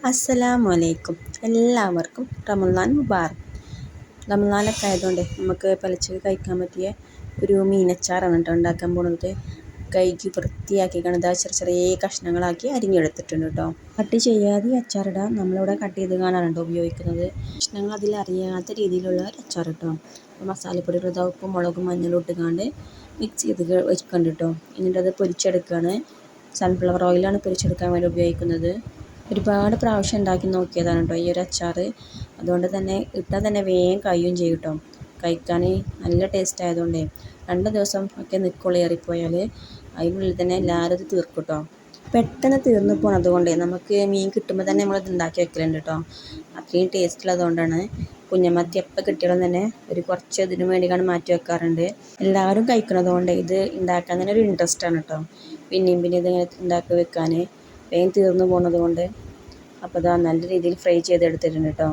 അസ്സലാമലൈക്കും. എല്ലാവർക്കും റമളാൻ മുബാറക്. റമളാനൊക്കെ ആയതുകൊണ്ട് നമുക്ക് പലച്ചക്ക് കഴിക്കാൻ പറ്റിയ ഒരു മീനച്ചാറാണ് കേട്ടോ ഉണ്ടാക്കാൻ പോകുന്നത്. കഴുകി വൃത്തിയാക്കി ചെറിയ ചെറിയ കഷ്ണങ്ങളാക്കി അരിഞ്ഞെടുത്തിട്ടുണ്ട് കേട്ടോ. കട്ട് ചെയ്യാതെ അച്ചാറിടാൻ നമ്മളിവിടെ കട്ട് ചെയ്ത് കാണാറുണ്ട് ഉപയോഗിക്കുന്നത്. കഷ്ണങ്ങൾ അതിൽ അറിയാത്ത രീതിയിലുള്ള ഒരു അച്ചാർ കേട്ടോ. മസാലപ്പൊടികൾ ഉപ്പും മുളകും മഞ്ഞളും ഇട്ടുകൊണ്ട് മിക്സ് ചെയ്ത് വെച്ചിട്ടുണ്ട് കേട്ടോ. എന്നിട്ടത് പൊരിച്ചെടുക്കുകയാണ്. സൺഫ്ലവർ ഓയിലാണ് പൊരിച്ചെടുക്കാൻ വേണ്ടി ഉപയോഗിക്കുന്നത്. ഒരുപാട് പ്രാവശ്യം ഉണ്ടാക്കി നോക്കിയതാണ് കേട്ടോ ഈ ഒരു അച്ചാർ. അതുകൊണ്ട് തന്നെ ഇട്ടാൽ തന്നെ വേഗം കഴിയും ചെയ്യും കേട്ടോ. കഴിക്കാൻ നല്ല ടേസ്റ്റ് ആയതുകൊണ്ടേ 2 ദിവസം ഒക്കെ നിൽക്കുള്ളൂ. ഏറിപ്പോയാൽ അതിനുള്ളിൽ തന്നെ എല്ലാവരും ഇത് തീർക്കും കേട്ടോ. പെട്ടെന്ന് തീർന്നു പോണത് കൊണ്ടേ നമുക്ക് മീൻ കിട്ടുമ്പോൾ തന്നെ നമ്മളത് ഉണ്ടാക്കി വെക്കലുണ്ട് കേട്ടോ. അത്രയും ടേസ്റ്റ് ഉള്ളതുകൊണ്ടാണ്. കുഞ്ഞമത്തി എപ്പോൾ കിട്ടിയാലും തന്നെ ഒരു കുറച്ച് ഇതിനു വേണ്ടിയാണ് മാറ്റി വെക്കാറുണ്ട്. എല്ലാവരും കഴിക്കുന്നത് കൊണ്ട് ഇത് ഉണ്ടാക്കാൻ തന്നെ ഒരു ഇൻട്രസ്റ്റ് ആണ് കേട്ടോ. പിന്നെയും ഇതിങ്ങനെ ഉണ്ടാക്കി വെക്കാൻ വേഗം തീർന്നു പോകുന്നത് കൊണ്ട്. അപ്പോൾ ഇതാ നല്ല രീതിയിൽ ഫ്രൈ ചെയ്തെടുത്തിട്ടുണ്ട് കേട്ടോ.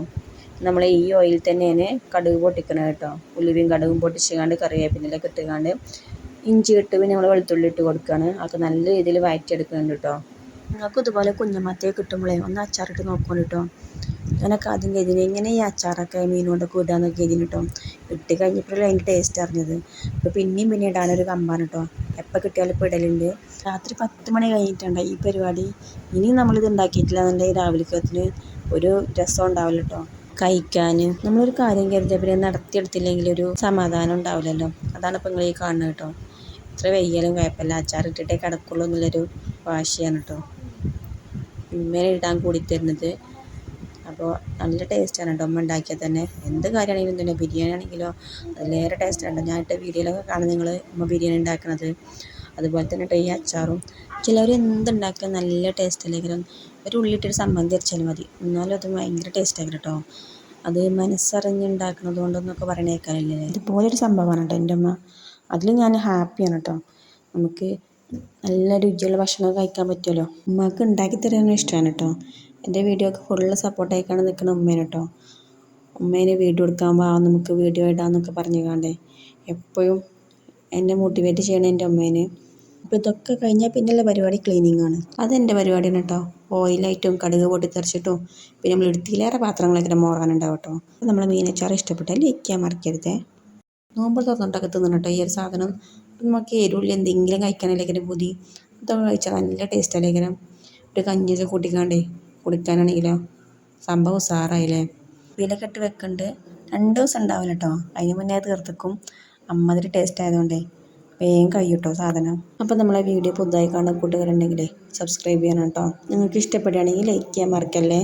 നമ്മൾ ഈ ഓയിൽ തന്നെയാണ് കടുക് പൊട്ടിക്കണം കേട്ടോ. ഉലുവയും കടുകും പൊട്ടിച്ചുകൊണ്ട് കറിവേപ്പിലൊക്കെ ഇട്ടുകൊണ്ട് ഇഞ്ചി ഇട്ട് പിന്നെ നമ്മൾ വെളുത്തുള്ളി ഇട്ട് കൊടുക്കുകയാണ്. അതൊക്കെ നല്ല രീതിയിൽ വഴറ്റിയെടുക്കുന്നുണ്ട് കേട്ടോ. നിങ്ങൾക്ക് ഇതുപോലെ കുഞ്ഞമത്തിയെ കിട്ടുമ്പോഴേ ഒന്ന് അച്ചാറിട്ട് നോക്കണം കേട്ടോ. ഞാനൊക്കെ ആദ്യം കരുതിന് ഇങ്ങനെ ഈ അച്ചാറൊക്കെ മീൻ കൊണ്ടൊക്കെ ഇടാന്നൊക്കെ കരുതിന് കേട്ടോ. ഇട്ട് കഴിഞ്ഞപ്പോഴല്ലേ അതിൻ്റെ ടേസ്റ്റ് അറിഞ്ഞത്. അപ്പോൾ പിന്നെയും ഇടാനൊരു കമ്പാണ് കേട്ടോ. എപ്പോൾ കിട്ടിയാലും ഇപ്പോൾ ഇടലുണ്ട്. രാത്രി 10 മണി കഴിഞ്ഞിട്ടുണ്ട് ഈ പരിപാടി. ഇനിയും നമ്മളിത് ഉണ്ടാക്കിയിട്ടില്ല എന്നുണ്ടെങ്കിൽ രാവിലേക്കത്തിന് ഒരു രസം ഉണ്ടാവില്ല കേട്ടോ കഴിക്കാൻ. നമ്മളൊരു കാര്യം കരുതിയ പിന്നെ നടത്തിയെടുത്തില്ലെങ്കിൽ ഒരു സമാധാനം ഉണ്ടാവില്ലല്ലോ. അതാണ് ഇപ്പോൾ നിങ്ങൾ ഈ കാണുന്നത് കേട്ടോ. ഇത്ര വയ്യാലും കുഴപ്പമില്ല, അച്ചാറിട്ടിട്ടേ കിടക്കുള്ളൂ എന്നുള്ളൊരു വാശിയാണ് കേട്ടോ ഇങ്ങനെ ഇടാൻ കൂടി തരുന്നത്. അപ്പോൾ നല്ല ടേസ്റ്റാണ് കേട്ടോ ഉമ്മ ഉണ്ടാക്കിയാൽ തന്നെ. എന്ത് കാര്യമാണെങ്കിലും തന്നെ ബിരിയാണി ആണെങ്കിലോ അതിലേറെ ടേസ്റ്റാണ്. ഞാനിട്ട വീഡിയോയിലൊക്കെ കാണും നിങ്ങൾ ഉമ്മ ബിരിയാണി ഉണ്ടാക്കുന്നത്. അതുപോലെ തന്നെ കേട്ടോ ഈ അച്ചാറും. ചിലവർ എന്തുണ്ടാക്കിയാൽ നല്ല ടേസ്റ്റ് അല്ലെങ്കിലും ഒരു ഉള്ളിയിട്ടൊരു സമ്മന്തി അരച്ചാലും മതി, എന്നാലും അത് ഭയങ്കര ടേസ്റ്റാണ് കേട്ടോ. അത് മനസ്സറിഞ്ഞുണ്ടാക്കുന്നത് കൊണ്ടെന്നൊക്കെ പറയണ കേൾക്കാനില്ലേ. ഇതുപോലൊരു സംഭവമാണ് കേട്ടോ എൻ്റെ അമ്മ. അതിൽ ഞാൻ ഹാപ്പിയാണ് കേട്ടോ. നമുക്ക് നല്ല രുചിയുള്ള ഭക്ഷണം കഴിക്കാൻ പറ്റുമല്ലോ. ഉമ്മക്ക് ഉണ്ടാക്കി തരാനും ഇഷ്ടമാണ് കേട്ടോ. എൻ്റെ വീഡിയോക്ക് ഫുള്ള് സപ്പോർട്ടായിക്കാണ് നിൽക്കുന്ന ഉമ്മേനെ കേട്ടോ. ഉമ്മേനെ വീഡിയോ എടുക്കാൻ നമുക്ക് വീഡിയോ ഇടാമെന്നൊക്കെ പറഞ്ഞുകൊണ്ടേ എപ്പോഴും എന്നെ മോട്ടിവേറ്റ് ചെയ്യണം എൻ്റെ ഉമ്മേനെ. അപ്പോൾ ഇതൊക്കെ കഴിഞ്ഞാൽ പിന്നെയുള്ള പരിപാടി ക്ലീനിങ് ആണ്. അതെൻ്റെ പരിപാടിയാണ് കേട്ടോ. ഓയിലായിട്ടും കടുക് പൊട്ടിത്തെറിച്ചിട്ടും പിന്നെ നമ്മൾ എടുത്തിലേറെ പാത്രങ്ങളൊക്കെ മോറാനുണ്ടാവും കേട്ടോ. അപ്പോൾ നമ്മളെ മീനച്ചാറ് ഇഷ്ടപ്പെട്ടാൽ ലൈക്ക് ചെയ്യാൻ മറക്കരുത്. നോമ്പ് തുറന്നിട്ടൊക്കെ തിന്നണം കേട്ടോ ഈ ഒരു സാധനം. നമുക്ക് എരുള്ളിൽ എന്തെങ്കിലും കഴിക്കാനല്ലെങ്കിൽ ബുദ്ധി ഇതൊക്കെ കഴിച്ചാൽ നല്ല ടേസ്റ്റ് അല്ലെങ്കിലും ഒരു കഞ്ഞിയൊക്കെ കൂട്ടിക്കാണ്ടേ കുടിക്കാനാണെങ്കിലോ സംഭവം ഉസാറായില്ലേ. ഇതിലൊക്കെ ഇട്ട് വെക്കുന്നുണ്ട്. 2 ദിവസം ഉണ്ടാവില്ല കേട്ടോ. അതിന് മുന്നേ തീർത്തിക്കും. അമ്മതിരി ടേസ്റ്റ് ആയതുകൊണ്ടേ വേഗം കഴിയും കേട്ടോ സാധനം. അപ്പോൾ നമ്മളെ വീഡിയോ പുതുതായി കാണുന്ന കൂട്ടുകാരുണ്ടെങ്കിലേ സബ്സ്ക്രൈബ് ചെയ്യണം കേട്ടോ. നിങ്ങൾക്ക് ഇഷ്ടപ്പെടുകയാണെങ്കിൽ ലൈക്ക് ചെയ്യാൻ മറക്കല്ലേ.